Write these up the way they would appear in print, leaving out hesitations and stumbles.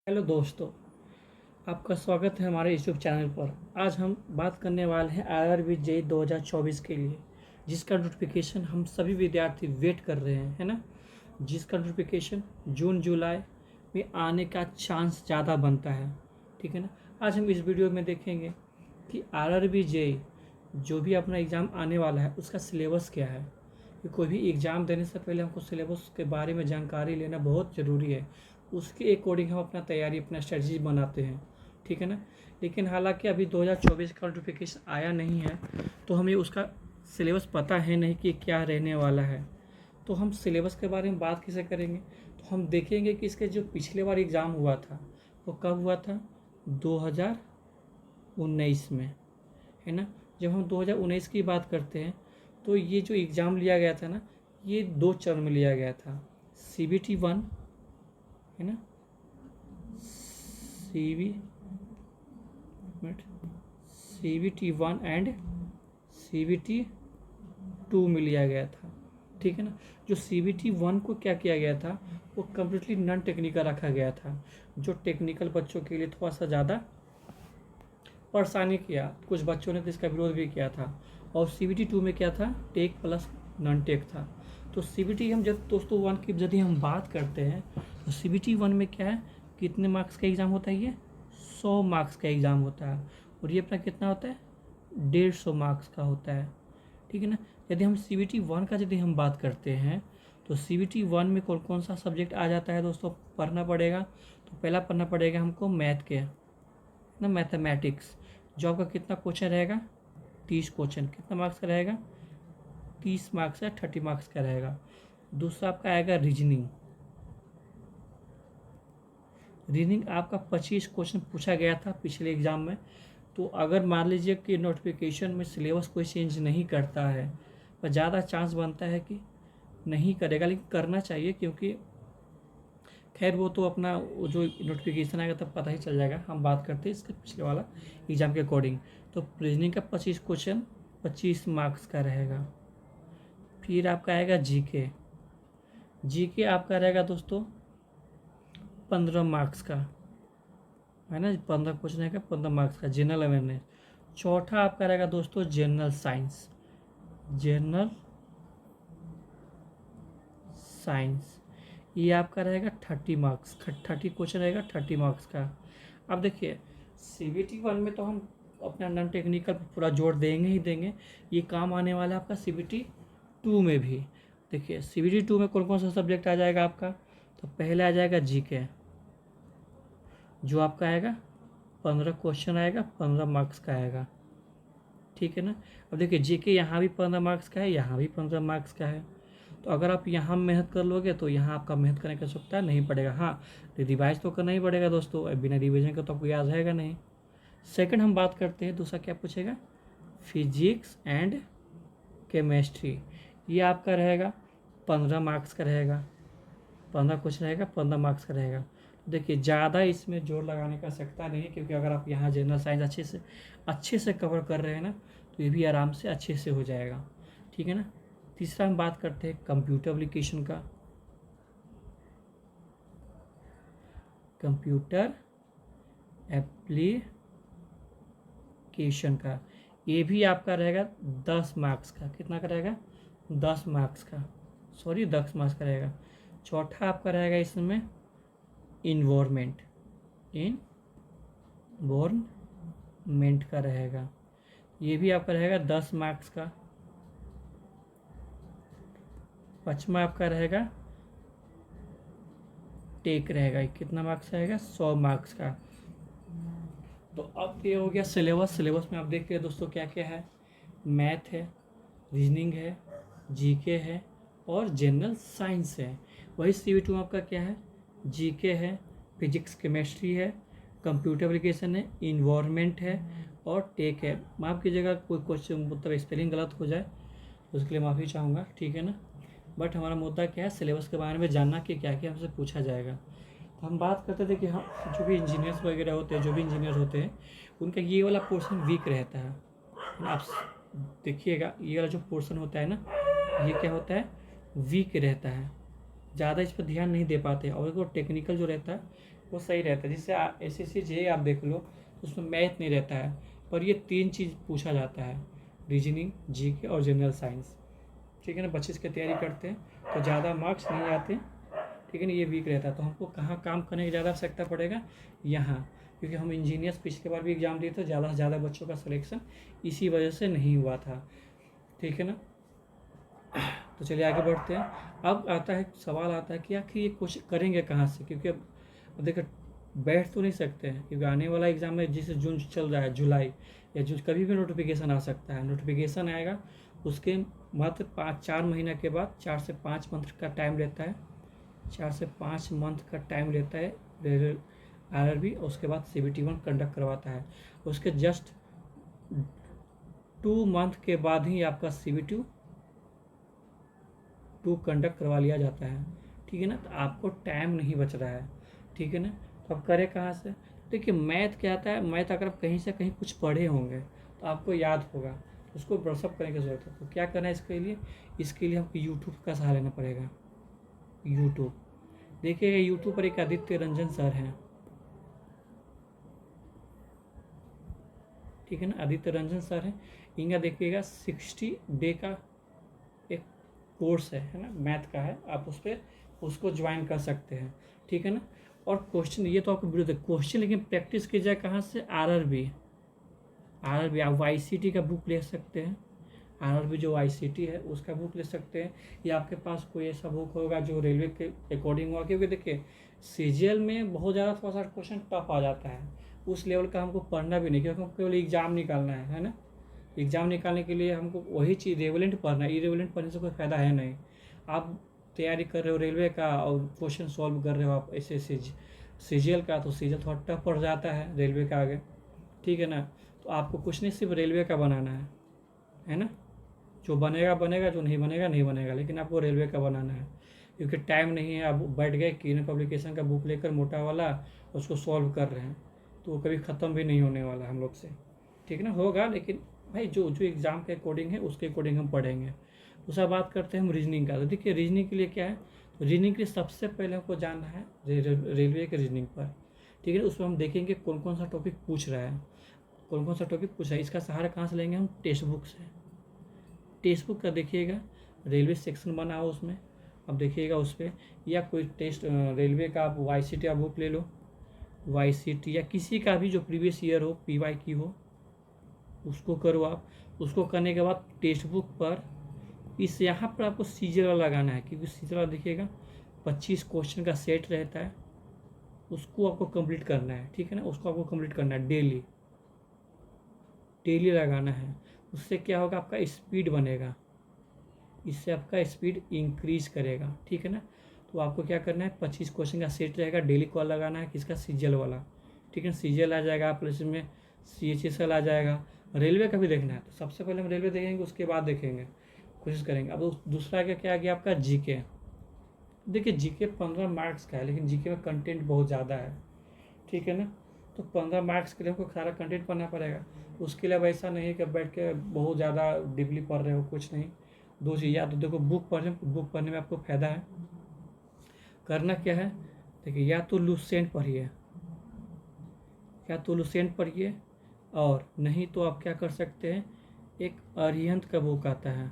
Hello दोस्तों, आपका स्वागत है हमारे यूट्यूब चैनल पर। आज हम बात करने वाले हैं IRB JEE 2024 के लिए, जिसका नोटिफिकेशन हम सभी विद्यार्थी वेट कर रहे हैं, है ना। जिसका नोटिफिकेशन जून जुलाई में आने का चांस ज़्यादा बनता है, ठीक है ना। आज हम इस वीडियो में देखेंगे कि IRB JEE जो भी अपना एग्ज़ाम आने वाला है उसका सिलेबस क्या है। कि कोई भी एग्ज़ाम देने से पहले हमको सिलेबस के बारे में जानकारी लेना बहुत ज़रूरी है। उसके अकॉर्डिंग हम अपना तैयारी, अपना स्ट्रेटजी बनाते हैं, ठीक है ना। लेकिन हालांकि अभी 2024 का नोटिफिकेशन आया नहीं है, तो हमें उसका सिलेबस पता है नहीं कि क्या रहने वाला है। तो हम सिलेबस के बारे में बात कैसे करेंगे, तो हम देखेंगे कि इसके जो पिछले बार एग्ज़ाम हुआ था वो कब हुआ था, 2019 में, है ना। जब हम 2019 की बात करते हैं तो ये जो एग्ज़ाम लिया गया था ना, ये 2 चरण में लिया गया था। CBT 1, है ना, CBT 1 एंड CBT 2 में लिया गया था, ठीक है ना। जो CBT 1 को क्या किया गया था, वो कम्प्लीटली नॉन टेक्निकल रखा गया था, जो टेक्निकल बच्चों के लिए थोड़ा सा ज़्यादा परेशानी किया। कुछ बच्चों ने तो इसका विरोध भी किया था। और CBT 2 में क्या था, टेक प्लस नॉन टेक था। तो CBT हम जब दोस्तों 1 की यदि हम बात करते हैं तो CBT 1 में क्या है, कितने मार्क्स का एग्ज़ाम होता है, ये 100 मार्क्स का एग्ज़ाम होता है। और ये अपना कितना होता है, 150 मार्क्स का होता है, ठीक है ना। यदि हम CBT 1 का यदि हम बात करते हैं तो CBT 1 में कौन कौन सा सब्जेक्ट आ जाता है दोस्तों, पढ़ना पड़ेगा। तो पहला पढ़ना पड़ेगा हमको मैथ के ना, मैथमेटिक्स, जो आपका कितना क्वेश्चन रहेगा, 30 क्वेश्चन, कितना मार्क्स का रहेगा, 30 मार्क्स या 30 मार्क्स का रहेगा। दूसरा आपका आएगा रीजनिंग। रीजनिंग आपका 25 क्वेश्चन पूछा गया था पिछले एग्ज़ाम में। तो अगर मान लीजिए कि नोटिफिकेशन में सिलेबस कोई चेंज नहीं करता है, पर ज़्यादा चांस बनता है कि नहीं करेगा, लेकिन करना चाहिए, क्योंकि खैर वो तो अपना वो जो नोटिफिकेशन आएगा तब पता ही चल जाएगा। हम बात करते हैं इसके पिछले वाला एग्ज़ाम के अकॉर्डिंग। तो रीजनिंग का 25 क्वेश्चन 25 मार्क्स का रहेगा। फिर आपका आएगा जीके। जीके आपका रहेगा दोस्तों 15 मार्क्स का, है ना। 15 क्वेश्चन रहेगा, 15 मार्क्स का। General awareness. चौथा आपका रहेगा दोस्तों जनरल साइंस। जनरल साइंस ये आपका रहेगा 30 मार्क्स, 30 क्वेश्चन रहेगा, 30 मार्क्स का। अब देखिए CBT 1 में तो हम अपना नॉन टेक्निकल पर पूरा जोर देंगे ही देंगे। ये काम आने वाला है आपका CBT 2 में भी। देखिए CBT 2 में कौन कौन सा सब्जेक्ट आ जाएगा आपका, तो पहले आ जाएगा जीके, जो आपका आएगा 15 क्वेश्चन आएगा, 15 मार्क्स का आएगा, ठीक है ना। अब देखिए जीके यहाँ भी 15 मार्क्स का है, यहाँ भी 15 मार्क्स का है। तो अगर आप यहाँ मेहनत कर लोगे तो यहाँ आपका मेहनत करने की आवश्यकता नहीं पड़ेगा। हाँ, रिवाइज तो करना ही पड़ेगा दोस्तों, बिना रिविजन का तो आपको याद रहेगा नहीं। सेकंड हम बात करते हैं, दूसरा क्या पूछेगा, फिजिक्स एंड केमिस्ट्री। ये आपका रहेगा 15 मार्क्स का रहेगा, 15 क्वेश्चन रहेगा, 15 मार्क्स का रहेगा। देखिए ज़्यादा इसमें जोर लगाने का आवश्यकता नहीं है, क्योंकि अगर आप यहाँ जनरल साइंस अच्छे से कवर कर रहे हैं ना, तो ये भी आराम से अच्छे से हो जाएगा, ठीक है ना। तीसरा हम बात करते हैं कंप्यूटर एप्लीकेशन का। कंप्यूटर एप्लीकेशन का ये भी आपका रहेगा 10 मार्क्स का। कितना का रहेगा, 10 मार्क्स का, सॉरी 10 मार्क्स का रहेगा। चौथा आपका रहेगा इसमें इन्वायरमेंट का रहेगा, ये भी आपका रहेगा 10 मार्क्स का। पाँचवा आपका रहेगा टेक रहेगा, कितना मार्क्स रहेगा, 100 मार्क्स का। तो अब ये हो गया सिलेबस। सिलेबस में आप देखते हैं दोस्तों क्या क्या है, मैथ है, रीजनिंग है, जीके है और जनरल साइंस है। वही CBT में आपका क्या है, जीके है, फिजिक्स केमिस्ट्री है, कंप्यूटर एप्लीकेशन है, इन्वायरमेंट है और टेक है। माफ़ कीजिएगा कोई क्वेश्चन मतलब स्पेलिंग गलत हो जाए, उसके लिए माफ़ी चाहूँगा, ठीक है ना। बट हमारा मुद्दा क्या है, सिलेबस के बारे में जानना कि क्या क्या हमसे पूछा जाएगा। तो हम बात करते थे कि हम जो भी इंजीनियर्स वगैरह होते हैं, जो भी इंजीनियर होते हैं, उनका ये वाला पोर्शन वीक रहता है। आप देखिएगा ये वाला जो पोर्शन होता है ना, ये क्या होता है, वीक रहता है, ज़्यादा इस पर ध्यान नहीं दे पाते। और वो टेक्निकल जो रहता है वो सही रहता है। जिससे SSC JEE आप देख लो, उसमें मैथ नहीं रहता है, पर ये 3 चीज़ पूछा जाता है, रीजनिंग, GK और जनरल साइंस। ठीक है ना, बच्चे इसकी तैयारी करते हैं तो ज़्यादा मार्क्स नहीं आते। ठीक है ना, ये वीक रहता है। तो हमको कहाँ काम करने की ज़्यादा आवश्यकता पड़ेगा, यहाँ, क्योंकि हम इंजीनियर्स पिछले बार भी एग्ज़ाम दिए थे, ज़्यादा से ज़्यादा बच्चों का सिलेक्शन इसी वजह से नहीं हुआ था। ठीक है ना, तो चलिए आगे बढ़ते हैं। अब आता है सवाल, आता है कि आखिर ये कुछ करेंगे कहाँ से, क्योंकि अब देखो बैठ तो नहीं सकते हैं, क्योंकि आने वाला एग्ज़ाम है जिसे जून चल रहा है, जुलाई या जून, कभी भी नोटिफिकेशन आ सकता है। नोटिफिकेशन आएगा उसके मात्र 4 महीना के बाद, 4 से 5 मंथ का टाइम रहता है, 4 से 5 मंथ का टाइम लेता है RRB। उसके बाद CBT 1 कंडक्ट करवाता है। उसके जस्ट 2 मंथ के बाद ही आपका CBT 2 कंडक्ट करवा लिया जाता है। ठीक है ना, तो आपको टाइम नहीं बच रहा है। ठीक है ना, तो आप करें कहाँ से। देखिए मैथ क्या आता है, मैथ अगर आप कहीं से कहीं कुछ पढ़े होंगे तो आपको याद होगा, उसको ब्रशअप करने की जरूरत है। तो क्या करना है इसके लिए, हमको यूट्यूब का सहारा लेना पड़ेगा। यूट्यूब देखिएगा, यूट्यूब पर एक आदित्य रंजन सर हैं। ठीक है ना, आदित्य रंजन सर हैं, इनका देखिएगा 60 डे का एक कोर्स है ना, मैथ का है। आप उस पर उसको ज्वाइन कर सकते हैं। ठीक है ना, और क्वेश्चन ये तो आपको वीडियो क्वेश्चन, लेकिन प्रैक्टिस की जाए कहाँ से, RRB आप YCT का बुक ले सकते हैं। RRB जो YCT है उसका बुक ले सकते हैं, या आपके पास कोई ऐसा बुक होगा जो रेलवे के अकॉर्डिंग होगा। क्योंकि देखिए CGL में बहुत ज़्यादा थोड़ा सा क्वेश्चन टफ आ जाता है, उस लेवल का हमको पढ़ना भी नहीं, क्योंकि हमको केवल एग्ज़ाम निकालना है ना। एग्ज़ाम निकालने के लिए हमको वही चीज़ रेवलेंट पढ़ना है, इरेवलेंट पढ़ने से कोई फ़ायदा है नहीं। आप तैयारी कर रहे हो रेलवे का और क्वेश्चन सॉल्व कर रहे हो आप SSC CGL का, तो CGL थोड़ा टफ पड़ जाता है रेलवे का आगे। ठीक है ना, तो आपको कुछ नहीं, सिर्फ रेलवे का बनाना है ना। जो बनेगा बनेगा, जो नहीं बनेगा नहीं बनेगा, लेकिन आपको रेलवे का बनाना है। क्योंकि टाइम नहीं है, आप बैठ गए कीन पब्लिकेशन का बुक लेकर मोटा वाला, उसको सॉल्व कर रहे हैं, तो वो कभी ख़त्म भी नहीं होने वाला हम लोग से। ठीक है ना, होगा, लेकिन भाई जो जो एग्ज़ाम के अकॉर्डिंग है उसके अकॉर्डिंग हम पढ़ेंगे। दूसरा बात करते हैं हम रीजनिंग का। तो देखिए रीजनिंग के लिए क्या है, तो रीजनिंग के लिए सबसे पहले हमको जानना है रेलवे के रीजनिंग पर। ठीक है, उसमें हम देखेंगे कौन कौन सा टॉपिक पूछ रहा है, कौन कौन सा टॉपिक पूछा है। इसका सहारा कहाँ से लेंगे हम, टेक्स्ट बुक से। टेक्स्ट बुक का देखिएगा, रेलवे सेक्शन बना हो उसमें, अब देखिएगा उस पर, या कोई टेस्ट रेलवे का आप YCT आप बुक ले लो, YCT या किसी का भी जो प्रीवियस ईयर हो, PY की हो, उसको करो आप। उसको करने के बाद टेक्स्ट बुक पर इस यहाँ पर आपको सीजर वाला लगाना है, क्योंकि सीजर वाला देखिएगा 25 क्वेश्चन का सेट रहता है, उसको आपको कंप्लीट करना है। ठीक है ना, उसको आपको कंप्लीट करना है, डेली डेली लगाना है। उससे क्या होगा, आपका स्पीड बनेगा, इससे आपका स्पीड इंक्रीज करेगा। ठीक है ना, तो आपको क्या करना है, 25 क्वेश्चन का सेट रहेगा, डेली कॉल लगाना है, किसका, सीजल वाला। ठीक है, सीजल आ जाएगा, प्लस में CHSL आ जाएगा। रेलवे का भी देखना है, तो सबसे पहले हम रेलवे देखेंगे, उसके बाद देखेंगे, कोशिश करेंगे। अब दूसरा क्या आ गया आपका, GK। देखिए GK 15 मार्क्स का है, लेकिन GK में कंटेंट बहुत ज़्यादा है। ठीक है ना, तो 15 मार्क्स के लिए हमको सारा कंटेंट पढ़ना पड़ेगा। उसके लिए अब ऐसा नहीं है कि बैठ के बहुत ज़्यादा डीपली पढ़ रहे हो, कुछ नहीं। दो चीज़, या तो देखो बुक पढ़ने में आपको फ़ायदा है। करना क्या है, देखिए या तो लुसेंट पढ़िए, और नहीं तो आप क्या कर सकते हैं, एक अरिहंत का बुक आता है,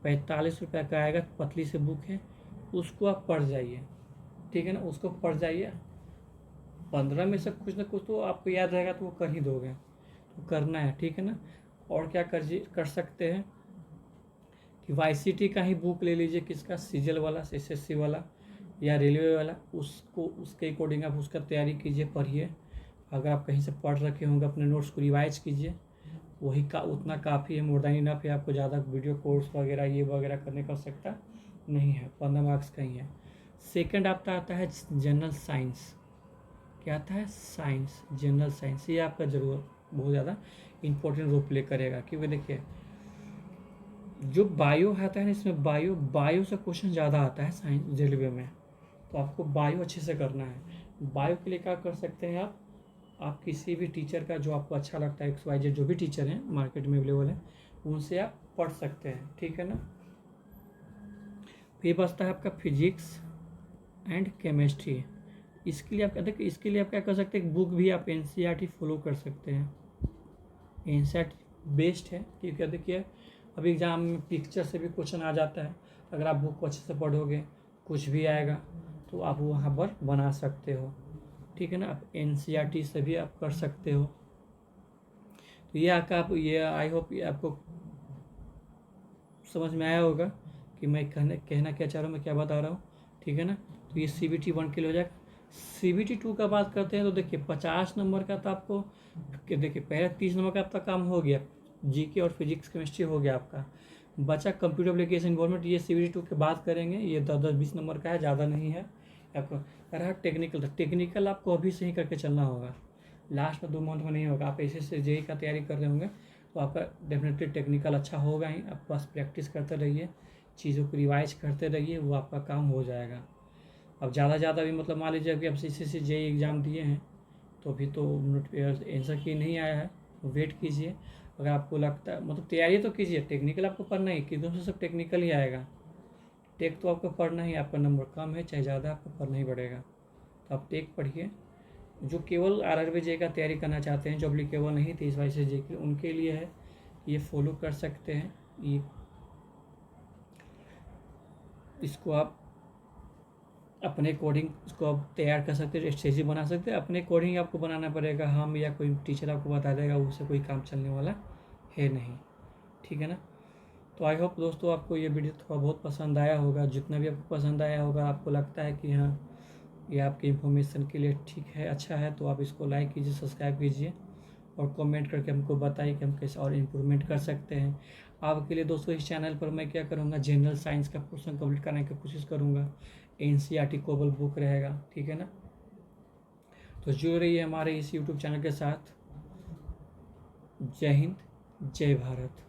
45 रुपये का आएगा, पतली से बुक है, उसको आप पढ़ जाइए। ठीक है ना, उसको पढ़ जाइए, 15 में से कुछ ना कुछ तो आपको याद रहेगा, तो वो कर ही दोगे, तो करना है। ठीक है ना, और क्या कर सकते हैं कि YCT का ही बुक ले लीजिए, किसका, सीजल वाला, SSC वाला या रेलवे वाला, उसको उसके अकॉर्डिंग आप उसका तैयारी कीजिए, पढ़िए। अगर आप कहीं से पढ़ रखे होंगे, अपने नोट्स को रिवाइज कीजिए, वही का उतना काफ़ी है, मोर देन इनफ है। आपको ज़्यादा वीडियो कोर्स वगैरह ये वगैरह करने का आवश्यकता नहीं है, 15 मार्क्स का ही है। सेकेंड आपका आता है जनरल साइंस। क्या आता है, साइंस, जनरल साइंस। ये आपका जरूर बहुत ज़्यादा इम्पोर्टेंट रोल प्ले करेगा, क्योंकि देखिए जो बायो आता है ना, इसमें बायो से क्वेश्चन ज़्यादा आता है साइंस रेलवे में, तो आपको बायो अच्छे से करना है। बायो के लिए क्या कर सकते हैं आप किसी भी टीचर का, जो आपको अच्छा लगता है, XYZ जो भी टीचर हैं मार्केट में अवेलेबल है, उनसे आप पढ़ सकते हैं। ठीक है ना, फिर बचता है आपका फिजिक्स एंड केमिस्ट्री। इसके लिए आप देखिए, इसके लिए आप क्या कर सकते हैं, एक बुक भी आप एनसीईआरटी फॉलो कर सकते हैं। एनसीईआरटी बेस्ट है, क्योंकि देखिए अभी एग्जाम में पिक्चर से भी क्वेश्चन आ जाता है। अगर आप बुक को अच्छे से पढ़ोगे, कुछ भी आएगा तो आप वहाँ पर बना सकते हो, ठीक है ना। आप एनसीईआरटी से भी आप कर सकते हो। तो ये ये आई होप ये आपको समझ में आया होगा कि मैं कहना क्या चाह रहा हूँ, मैं क्या बता रहा हूँ, ठीक है ना। तो ये CBT 1 के लिए हो जाएगा। CBT 2 का बात करते हैं तो देखिए 50 नंबर का तो आपको देखिए पहले 30 नंबर का आपका काम हो गया, जीके और फिजिक्स केमिस्ट्री हो गया आपका, बचा कंप्यूटर एप्लीकेशन इन्वॉल्वमेंट। ये CBT 2 के बाद करेंगे, ये 10-20 नंबर का है, ज़्यादा नहीं है आपको। रहा टेक्निकल आपको अभी से ही करके चलना होगा, लास्ट में 2 मंथ में नहीं होगा। आप ऐसे से जेई का तैयारी कर रहे होंगे तो आपका डेफिनेटली टेक्निकल अच्छा होगा ही। आप बस प्रैक्टिस करते रहिए, चीज़ों को रिवाइज करते रहिए, वो आपका काम हो जाएगा। अब ज़्यादा भी मतलब मान लीजिए कि आप CCC जेई एग्ज़ाम दिए हैं तो अभी तो आंसर की नहीं आया है, वेट कीजिए। अगर आपको लगता है मतलब तैयारी तो कीजिए, टेक्निकल आपको पढ़ना ही, क्योंकि से सब टेक्निकल ही आएगा। टेक तो आपको पढ़ना ही, आपका नंबर कम है चाहे ज़्यादा, आपको पढ़ना ही पड़ेगा। तो आप टेक पढ़िए। जो केवल RRB जे का तैयारी करना चाहते हैं, जो अप्लीकेबल नहीं 23-22 जे की, उनके लिए है, ये फॉलो कर सकते हैं। ये इसको आप अपने अकॉर्डिंग इसको आप तैयार कर सकते हैं, स्ट्रेटजी बना सकते हैं, अपने अकॉर्डिंग आपको बनाना पड़ेगा। हम या कोई टीचर आपको बता देगा, उससे कोई काम चलने वाला है नहीं, ठीक है ना। तो आई होप दोस्तों आपको ये वीडियो थोड़ा बहुत पसंद आया होगा। जितना भी आपको पसंद आया होगा, आपको लगता है कि हाँ ये आपकी इन्फॉर्मेशन के लिए ठीक है, अच्छा है, तो आप इसको लाइक कीजिए, सब्सक्राइब कीजिए और कमेंट करके हमको बताइए कि हम कैसे और इम्प्रूवमेंट कर सकते हैं। आपके लिए दोस्तों इस चैनल पर मैं क्या करूँगा, जनरल साइंस का पोर्शन कंप्लीट कराने की कोशिश करूँगा। NCERT कोबल बुक रहेगा, ठीक है ना। तो जुड़ रहिए हमारे इस YouTube चैनल के साथ। जय हिंद, जय भारत।